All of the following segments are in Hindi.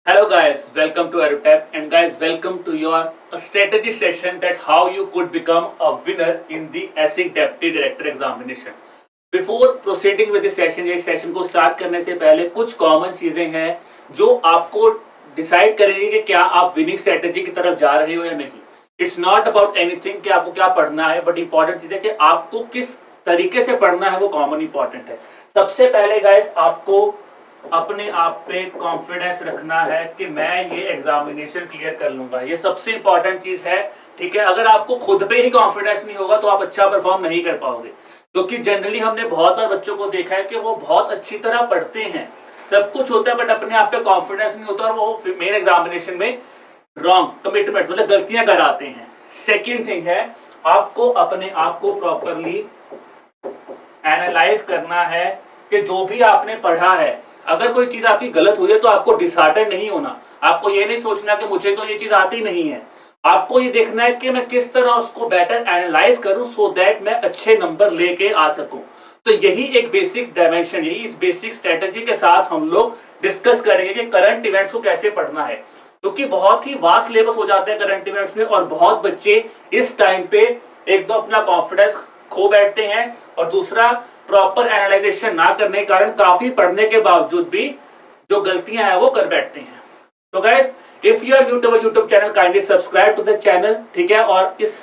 Hello guys, welcome to EduTap and guys welcome to your strategy session that how you could become a winner in the ASIC Deputy Director Examination. Before proceeding with this session, ये सेशन को स्टार्ट करने से पहले कुछ कॉमन चीजें हैं जो आपको डिसाइड करेंगे कि क्या आप विनिंग स्ट्रेटेजी की तरफ जा रहे हो या नहीं. इट्स नॉट अबाउट एनीथिंग कि आपको क्या पढ़ना है, बट इंपॉर्टेंट चीज है कि आपको किस तरीके से पढ़ना है, वो कॉमन इंपॉर्टेंट है. सबसे पहले गाइस आपको अपने आप पे कॉन्फिडेंस रखना है कि मैं ये एग्जामिनेशन क्लियर कर लूंगा. ये सबसे इंपॉर्टेंट चीज है. ठीक है, अगर आपको खुद पे ही कॉन्फिडेंस नहीं होगा तो आप अच्छा परफॉर्म नहीं कर पाओगे, क्योंकि जनरली हमने बहुत बार बच्चों को देखा है कि वो बहुत अच्छी तरह पढ़ते हैं, सब कुछ होता है, बट अपने आप पे कॉन्फिडेंस नहीं होता और वो मेन एग्जामिनेशन में रॉन्ग कमिटमेंट मतलब गलतियां कराते हैं. सेकेंड थिंग है, आपको अपने आप को प्रॉपरली एनालाइज करना है कि जो भी आपने पढ़ा है, अगर कोई चीज आपकी गलत हुई है तो आपको डिसहार्टेंड नहीं होना. आपको ये नहीं सोचना कि मुझे तो ये चीज आती नहीं है. आपको ये देखना है कि मैं किस तरह उसको बेटर एनालाइज करूं सो दैट मैं अच्छे नंबर लेके आ सकूं. तो यही एक बेसिक डायमेंशन, यही इस बेसिक स्ट्रेटेजी के साथ हम लोग डिस्कस करेंगे कि करंट इवेंट्स को कैसे पढ़ना है, क्योंकि बहुत ही वास्ट सिलेबस हो जाते हैं करंट इवेंट्स में और बहुत बच्चे इस टाइम पे एक तो अपना कॉन्फिडेंस खो बैठते हैं और दूसरा प्रॉपर एनालाइजेशन ना करने के कारण काफी पढ़ने के बावजूद भी जो गलतियां हैं वो कर बैठते हैं. तो guys, if you are new to our YouTube channel, kindly subscribe to the channel. ठीक है, और इस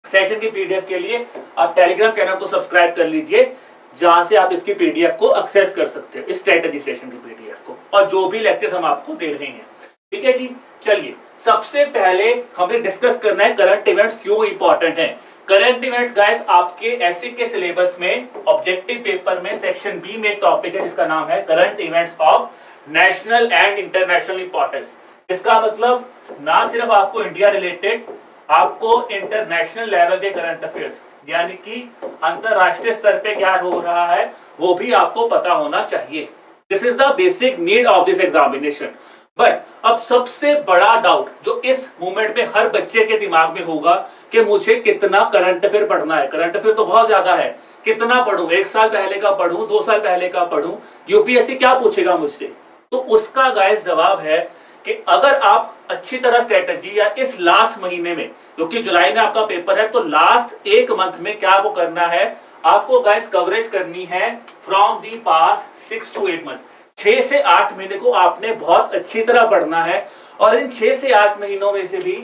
सेशन की पीडीएफ के लिए आप टेलीग्राम चैनल को सब्सक्राइब कर लीजिए, जहां से आप इसकी पीडीएफ को एक्सेस कर सकते हो, इस स्ट्रेटेजी सेशन की पीडीएफ को, और जो भी लेक्चर्स हम आपको दे रहे हैं. ठीक है जी, चलिए सबसे पहले हमें डिस्कस करना है करंट इवेंट्स क्यों इंपॉर्टेंट है. करंट इवेंट्स गाइस आपके एससी के सिलेबस में ऑब्जेक्टिव पेपर में सेक्शन बी में एक टॉपिक है जिसका नाम है current events of national and international importance. इसका मतलब ना सिर्फ आपको इंडिया रिलेटेड, आपको इंटरनेशनल लेवल के करंट अफेयर्स यानी कि अंतरराष्ट्रीय स्तर पे क्या हो रहा है वो भी आपको पता होना चाहिए. This is the basic need of this examination. But अब सबसे बड़ा डाउट जो इस मोमेंट में हर बच्चे के दिमाग में होगा कि मुझे कितना करंट अफेयर पढ़ना है. करंट अफेयर तो बहुत ज्यादा है, कितना पढ़ूं, 1 साल पहले का पढ़ूं, 2 साल पहले का पढ़ूं, यूपीएससी क्या पूछेगा मुझसे. तो उसका गाइस जवाब है कि अगर आप अच्छी तरह स्ट्रेटेजी या इस लास्ट महीने में, क्योंकि जुलाई में आपका पेपर है, तो लास्ट 1 मंथ में क्या वो करना है, आपको गाइस कवरेज करनी है from the past 6 to 8 month. 6 से 8 महीने को आपने बहुत अच्छी तरह पढ़ना है. और इन 6 से 8 महीनों में से भी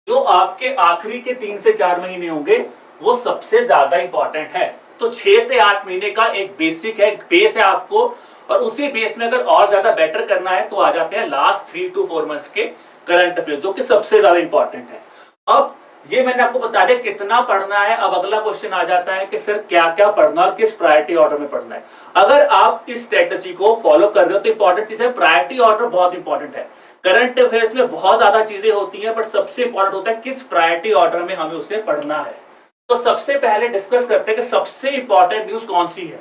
जो आपके आखिरी के 3 से 4 महीने होंगे वो सबसे ज्यादा इंपॉर्टेंट है. तो 6 से 8 महीने का एक बेसिक है, बेस है आपको, और उसी बेस में अगर और ज्यादा बेटर करना है तो आ जाते हैं लास्ट 3 to 4 मंथ्स के करंट अफेयर, जो कि सबसे ज्यादा इंपॉर्टेंट है. अब ये मैंने आपको बता दिया कितना पढ़ना है. अब अगला क्वेश्चन आ जाता है कि सर क्या क्या पढ़ना और किस प्रायोरिटी ऑर्डर में पढ़ना है. अगर आप इस स्ट्रेटजी को फॉलो कर रहे हो तो इंपॉर्टेंट चीज है प्रायोरिटी ऑर्डर, बहुत इंपॉर्टेंट है. करंट अफेयर्स में बहुत ज्यादा चीजें होती हैं, बट सबसे इंपॉर्टेंट होता है किस प्रायोरिटी ऑर्डर में हमें उसे पढ़ना है. तो सबसे पहले डिस्कस करते हैं कि सबसे इंपॉर्टेंट न्यूज कौन सी है.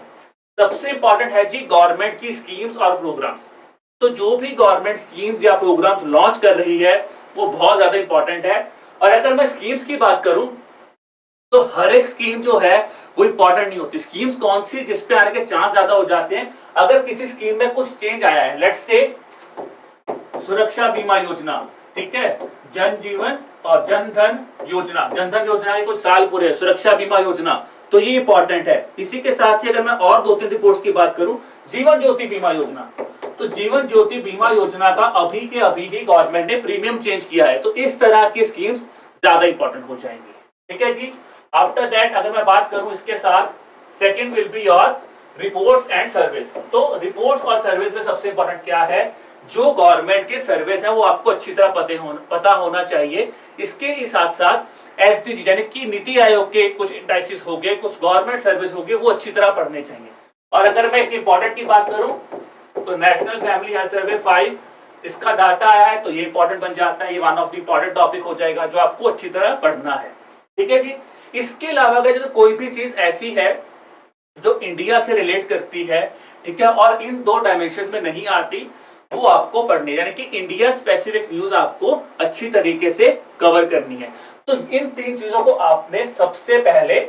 सबसे इंपॉर्टेंट है जी गवर्नमेंट की स्कीम्स और प्रोग्राम्स. तो जो भी गवर्नमेंट स्कीम्स या प्रोग्राम्स लॉन्च कर रही है वो बहुत ज्यादा इंपॉर्टेंट है. और अगर मैं स्कीम्स की बात करूं तो हर एक स्कीम जो है वो इंपॉर्टेंट नहीं होती. स्कीम्स कौन सी जिसपे आने के चांस ज्यादा हो जाते हैं, अगर किसी स्कीम में कुछ चेंज आया है, लेट्स से सुरक्षा बीमा योजना, ठीक है, जन जीवन और जन धन योजना, जन धन योजना के कुछ साल पूरे, सुरक्षा बीमा योजना, तो ये इंपॉर्टेंट है. इसी के साथ ही अगर मैं और 2-3 रिपोर्ट्स की बात करूं, जीवन ज्योति बीमा योजना, तो जीवन ज्योति बीमा योजना का अभी के अभी ही गवर्नमेंट ने प्रीमियम चेंज किया है. तो इस तरह की स्कीम्स ज्यादा इंपॉर्टेंट हो जाएंगी. ठीक है जी. आफ्टर दैट अगर मैं बात करूं इसके साथ, second will be your reports and service. तो रिपोर्ट्स और सर्विस में सबसे इंपॉर्टेंट क्या है, जो गवर्नमेंट के सर्विस है वो आपको अच्छी तरह पता होना चाहिए. इसके ही साथ साथ एसडीजी यानी कि नीति आयोग के कुछ इंडाइसिस हो गए, कुछ गवर्नमेंट सर्विस हो गए, वो अच्छी तरह पढ़ने चाहिए. और अगर मैं एक इंपॉर्टेंट की बात करूं तो नेशनल फैमिली हेल्थ सर्वे 5, इसका डाटा आया है तो ये इंपॉर्टेंट बन जाता है. ये one of the important topic हो जाएगा जो आपको अच्छी तरह पढ़ना है. ठीक है जी. इसके अलावा अगर कोई भी चीज ऐसी है जो इंडिया से रिलेट करती है, ठीक है, और इन 2 डायमेंशन में नहीं आती, वो आपको पढ़नी है, यानी कि इंडिया स्पेसिफिक न्यूज आपको अच्छी तरीके से कवर करनी है. तो इन 3 चीजों को आपने सबसे पहले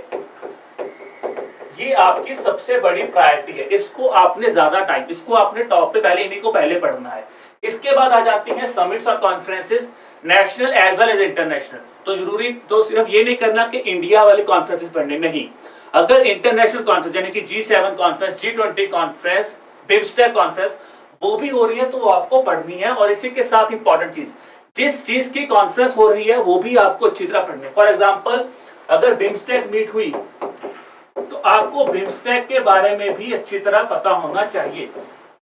ये आपकी सबसे बड़ी प्रायोरिटी है, इसको आपने ज्यादा टाइम, इसको आपने टॉप पे पहले, इन्हीं को पहले पढ़ना है। इसके बाद आ जाती हैं समिट्स और conferences, national as well as international. तो जरूरी तो सिर्फ ये नहीं करना कि इंडिया वाले कॉन्फ्रेंसेस पढ़ने, नहीं, अगर इंटरनेशनल कॉन्फ्रेंस यानी कि G7 conference, G20 conference, BIMSTEC conference वो भी हो रही है तो वो आपको पढ़नी है। और इसी के साथ इंपॉर्टेंट चीज, जिस चीज की कॉन्फ्रेंस हो रही है वो भी आपको अच्छी तरह पढ़नी है। फॉर एग्जाम्पल अगर बिम्स्टेक मीट हुई तो आपको बिम्स्टेक के बारे में भी अच्छी तरह पता होना चाहिए,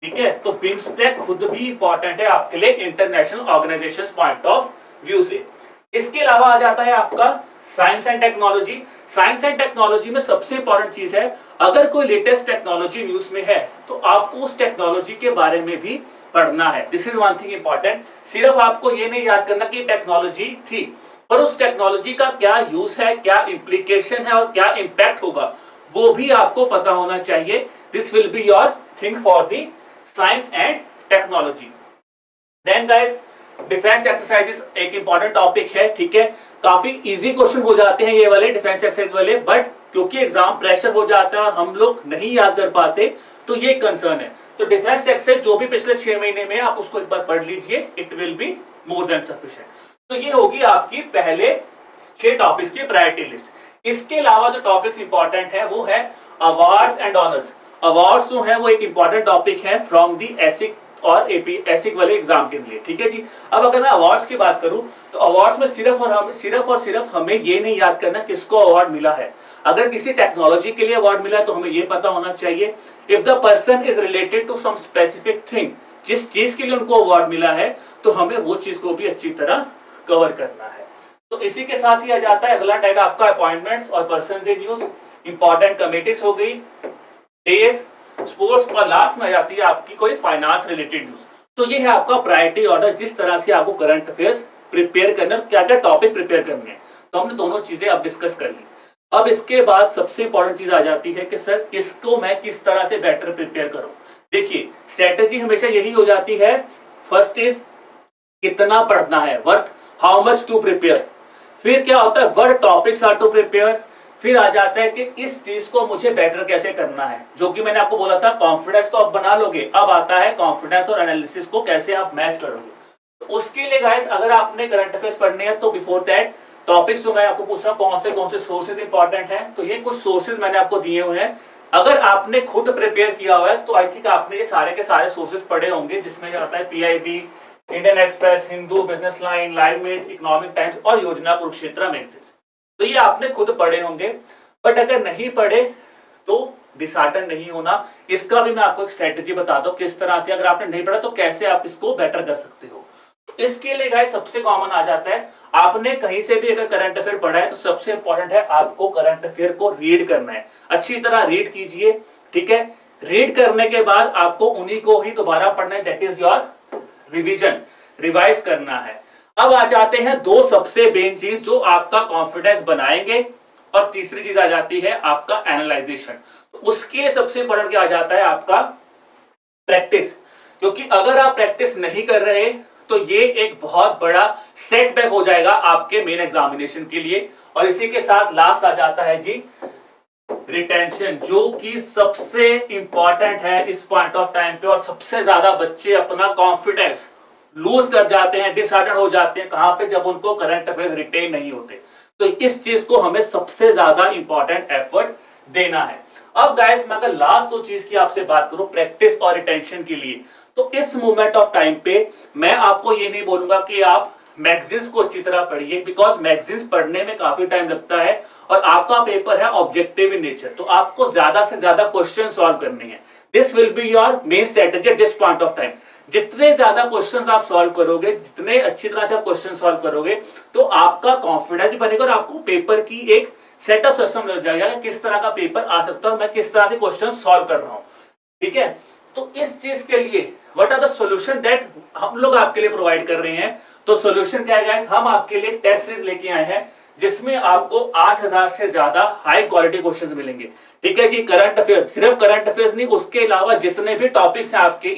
ठीक है। तो बिम्स्टेक खुद भी इंपॉर्टेंट है आपके लिए international organisation point of view से। इसके अलावा आ जाता है आपका science and technology. Science and technology में सबसे इंपॉर्टेंट चीज है, अगर कोई लेटेस्ट टेक्नोलॉजी न्यूज में है तो आपको उस टेक्नोलॉजी के बारे में भी पढ़ना है। This is one thing important. सिर्फ आपको ये नहीं याद करना कि टेक्नोलॉजी थी, पर उस टेक्नोलॉजी का क्या यूज है, क्या इंप्लीकेशन है और क्या इंपैक्ट होगा, वो भी आपको पता होना चाहिए। This will be your thing for the science and technology. Then guys, defence exercises एक इंपॉर्टेंट टॉपिक है, ठीक है। काफी इजी क्वेश्चन हो जाते हैं ये वाले डिफेंस एक्सरसाइज वाले, बट क्योंकि एग्जाम प्रेशर हो जाता है और हम लोग नहीं याद कर पाते तो ये कंसर्न है। तो डिफेंस एक्सरसाइज जो भी पिछले 6 महीने में आप उसको एक बार पढ़ लीजिए, it will be more than sufficient. तो ये होगी आपकी पहले 6 टॉपिक्स की प्रायोरिटी लिस्ट। इसके अलावा जो टॉपिक्स इंपॉर्टेंट है वो है अवार्ड्स एंड ऑनर्स। अवार्ड्स जो है वो एक इंपॉर्टेंट टॉपिक है फ्रॉम दी एसिक और एपी एसिक वाले एग्जाम के लिए, ठीक है जी। अब अगर मैं अवार्ड्स की बात करूं तो अवार्ड्स में सिर्फ और सिर्फ हमें ये नहीं याद करना किसको अवार्ड मिला है। अगर किसी टेक्नोलॉजी के लिए अवार्ड मिला है तो हमें ये पता होना चाहिए if the person is related to some specific thing, जिस चीज के लिए उनको अवार्ड मिला है तो हमें वो चीज को भी अच्छी तरह कवर करना है। तो इसी के साथ ही आ जाता है अगला टैग आपका अपॉइंटमेंट्स और persons in news. Important committees हो गई, डेज, स्पोर्ट्स, और लास्ट में आ जाती है आपकी कोई फाइनेंस रिलेटेड न्यूज। तो ये है आपका प्रायोरिटी ऑर्डर, जिस तरह से आपको करंट अफेयर्स प्रिपेयर करना, क्या क्या टॉपिक प्रिपेयर करने हैं। तो हमने दोनों चीजें अब डिस्कस कर ली। अब इसके बाद सबसे इंपॉर्टेंट चीज आ जाती है कि सर इसको मैं किस तरह से बेटर प्रिपेयर करूं। देखिए स्ट्रेटेजी हमेशा यही हो जाती है, फर्स्ट इज कितना पढ़ना है, what, how much to prepare. फिर क्या होता है, what topics are to prepare. फिर आ जाता है कि इस चीज को मुझे बेटर कैसे करना है, जो कि मैंने आपको बोला था कॉन्फिडेंस तो आप बना लोगे, अब आता है कॉन्फिडेंस और एनालिसिस को कैसे आप मैच करोगे। तो उसके लिए गाइस अगर आपने करंट अफेयर्स पढ़ने हैं तो बिफोर दैट टॉपिक्स जो मैं आपको पूछ रहा हूँ कौन से सोर्सेज इंपॉर्टेंट हैं, तो ये कुछ सोर्सेज मैंने आपको दिए हुए हैं। अगर आपने खुद प्रिपेयर किया हुआ है तो आई थिंक आपने ये सारे के सारे सोर्सेज पढ़े होंगे, जिसमें आता है PIB, Indian express, Hindu, business line, live minute, economic times और योजना कुरुक्षेत्र मैगजीन। तो ये आपने खुद पढ़े होंगे, बट अगर नहीं पढ़े तो डिसहार्टन नहीं होना। इसका भी मैं आपको एक स्ट्रेटेजी बता दूं किस तरह से, अगर आपने नहीं पढ़ा तो कैसे आप इसको बेटर कर सकते हो। इसके लिए गाइस सबसे कॉमन आ जाता है, आपने कहीं से भी अगर करंट अफेयर पढ़ा है तो सबसे इंपॉर्टेंट है आपको करंट अफेयर को रीड करना है, अच्छी तरह रीड कीजिए, ठीक है। रीड करने के बाद आपको उन्हीं को ही दोबारा पढ़ना है, that is your revision, revise करना है। अब आ जाते हैं दो सबसे मेन चीज जो आपका कॉन्फिडेंस बनाएंगे, और तीसरी चीज आ जाती है आपका एनालाइजेशन। तो उसके लिए सबसे इंपॉर्टेंट क्या आ जाता है आपका प्रैक्टिस, क्योंकि अगर आप प्रैक्टिस नहीं कर रहे तो ये एक बहुत बड़ा सेटबैक हो जाएगा आपके मेन एग्जामिनेशन के लिए। और इसी के साथ लास्ट आ जाता है जी रिटेंशन, जो कि सबसे इंपॉर्टेंट है इस पॉइंट ऑफ टाइम पे, और सबसे ज्यादा बच्चे अपना कॉन्फिडेंस लूज कर जाते हैं, डिसहार्टन हो जाते हैं, कहां पे, जब उनको करंट अफेयर्स रिटेन नहीं होते। तो इस चीज को हमें सबसे ज्यादा इंपॉर्टेंट एफर्ट देना है। अब गाइस मैं अगर लास्ट दो चीज की आपसे बात करूं प्रैक्टिस और रिटेंशन के लिए, तो इस मोमेंट ऑफ टाइम पे मैं आपको ये नहीं बोलूंगा कि आप मैगजीन्स को अच्छी तरह पढ़िए, बिकॉज मैगजीन्स पढ़ने में काफी टाइम लगता है और आपका पेपर है ऑब्जेक्टिव इन नेचर, तो आपको ज्यादा से ज्यादा क्वेश्चन सॉल्व करने हैं। This will be your main strategy at this point of time. जितने ज्यादा क्वेश्चंस आप सॉल्व करोगे, जितने अच्छी तरह से आप क्वेश्चन सॉल्व करोगे, तो आपका कॉन्फिडेंस बनेगा और आपको पेपर की एक सेटअप सिस्टम लग जाएगा, किस तरह का पेपर आ सकता है, मैं किस तरह से क्वेश्चन सॉल्व कर रहा हूं, ठीक है। तो इस चीज के लिए what are the solution that हम लोग आपके लिए प्रोवाइड कर रहे हैं। तो सॉल्यूशन क्या है गाइस, हम आपके लिए टेस्ट सीरीज लेके आए हैं जिसमें आपको 8000 से ज्यादा हाई क्वालिटी क्वेश्चंस मिलेंगे, ठीक है जी। करंट अफेयर्स, सिर्फ करंट अफेयर्स नहीं, उसके अलावा जितने भी टॉपिक्स हैं आपके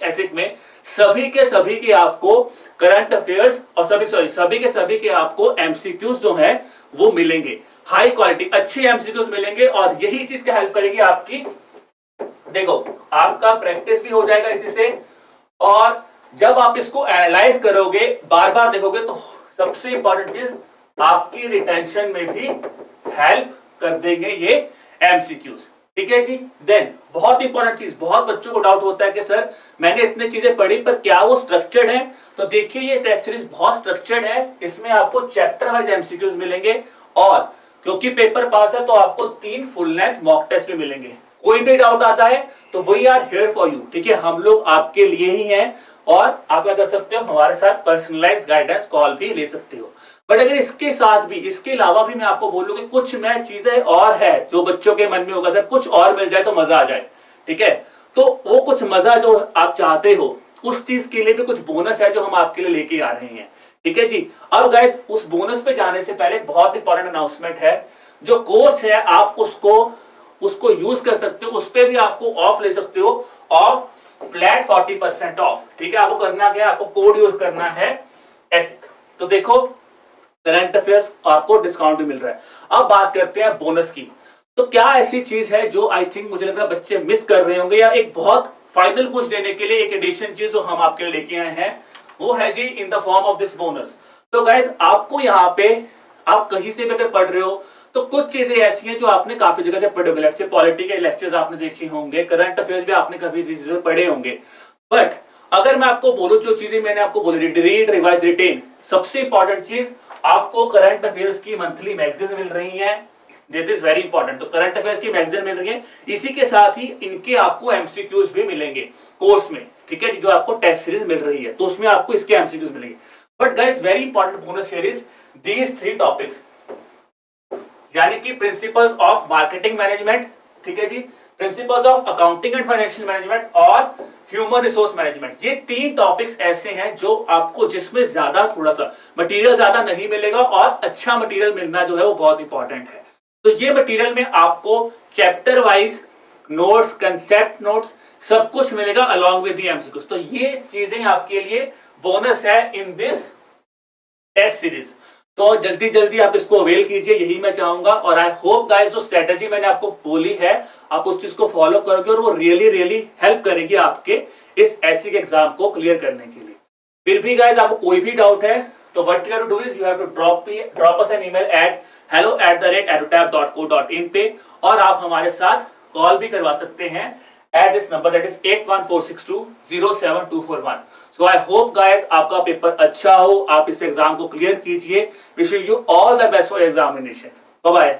एसिक में, सभी के आपको करंट अफेयर्स और सभी के आपको एमसीक्यूज जो है वो मिलेंगे। हाई क्वालिटी अच्छे एमसीक्यूज मिलेंगे और यही चीज क्या हेल्प करेगी आपकी, देखो आपका प्रैक्टिस भी हो जाएगा इसी से, और जब आप इसको एनालाइज करोगे बार बार देखोगे तो सबसे इंपॉर्टेंट चीज आपकी रिटेंशन में भी हेल्प कर देंगे ये एमसीक्यूज। ठीक है जी। देन बहुत इंपॉर्टेंट चीज, बहुत बच्चों को डाउट होता है कि सर मैंने इतनी चीजें पढ़ी पर क्या वो स्ट्रक्चर्ड है? तो देखिए ये टेस्ट सीरीज बहुत स्ट्रक्चर्ड है, इसमें आपको चैप्टर वाइज एमसीक्यूज मिलेंगे और क्योंकि पेपर पास है तो आपको 3 फुल लेंथ मॉक टेस्ट भी मिलेंगे। कोई भी डाउट आता है तो we are here for you. ठीक है, हम लोग आपके लिए ही हैं और आप क्या कर सकते हो, हमारे साथ पर्सनलाइज्ड गाइडेंस कॉल भी ले सकते हो। बट अगर इसके साथ भी, इसके अलावा भी मैं आपको बोलूं कि कुछ मैं चीजें और है जो बच्चों के मन में होगा, सर कुछ और मिल जाए तो मजा आ जाए। ठीक है, तो वो कुछ मजा जो आप चाहते हो उस चीज के लिए भी कुछ बोनस है जो हम आपके लिए लेके आ रहे हैं। ठीक है जी। अब गाइस उस बोनस पे जाने से पहले बहुत इंपॉर्टेंट अनाउंसमेंट है, जो कोर्स है आप उसको यूज कर सकते हो, उस पे भी आपको ऑफ ले सकते हो, ऑफ फ्लैट 40% ऑफ। ठीक है, आपको करना क्या है, आपको कोड यूज करना है एसिक। तो देखो करंट अफेयर्स आपको डिस्काउंट भी मिल रहा है। अब बात करते हैं बोनस की। तो क्या ऐसी चीज है जो आई थिंक मुझे लग रहा है बच्चे मिस कर रहे होंगे, या एक बहुत फाइनल कुछ देने के लिए एक एडिशन चीज जो हम आपके लिए लेके आए हैं वो है जी in the form of this bonus. तो गाइस आपको यहाँ पे आप कहीं से भी अगर पढ़ रहे हो तो कुछ चीजें ऐसी हैं जो आपने काफी जगह से पढ़े होंगे, लेक्चर पॉलिटी के लेक्चर्स आपने देखे होंगे, करंट अफेयर्स भी आपने कभी पढ़े होंगे। बट अगर मैं आपको बोलूं जो चीजें मैंने आपको बोली, रीड रिवाइज रिटेन, सबसे इंपॉर्टेंट चीज आपको करंट अफेयर्स की मंथली मैगजीन मिल रही है, दिस इज वेरी इंपॉर्टेंट। तो करंट अफेयर्स की मैगजीन मिल रही है, इसी के साथ ही इनके आपको एमसीक्यूज भी मिलेंगे कोर्स में। ठीक है, जो आपको टेस्ट सीरीज मिल रही है तो उसमें आपको इसके एमसीक्यूज मिलेंगे। But guys very important bonus here is these 3 topics, यानी कि प्रिंसिपल्स ऑफ मार्केटिंग मैनेजमेंट, ठीक है जी, principles of accounting and financial management और ह्यूमन रिसोर्स मैनेजमेंट। ये 3 टॉपिक्स ऐसे हैं जो आपको, जिसमें ज्यादा थोड़ा सा मटेरियल ज्यादा नहीं मिलेगा और अच्छा मटेरियल मिलना जो है वो बहुत इंपॉर्टेंट है। तो ये मटेरियल में आपको chapter wise notes, concept notes सब कुछ मिलेगा अलॉन्ग विद द एमसीक्यूज। तो ये चीजें आपके लिए बोनस है इन दिस टेस्ट सीरीज। तो जल्दी जल्दी आप इसको अवेल कीजिए, यही मैं चाहूंगा। और आई होप गाइस जो स्ट्रेटेजी मैंने आपको बोली है आप उस चीज को फॉलो करोगे और वो रियली हेल्प करेगी आपके इस एसिक एग्जाम को क्लियर करने के लिए। फिर भी गाइस आपको कोई भी डाउट है तो what you have to do is you have to drop us an email at hello@edutap.co.in पे, और आप हमारे साथ कॉल भी करवा सकते हैं at this number, that is 8146207241। So I hope guys आपका पेपर अच्छा हो, आप इस एग्जाम को क्लियर कीजिए। Wishing you all the best for examination. Bye bye.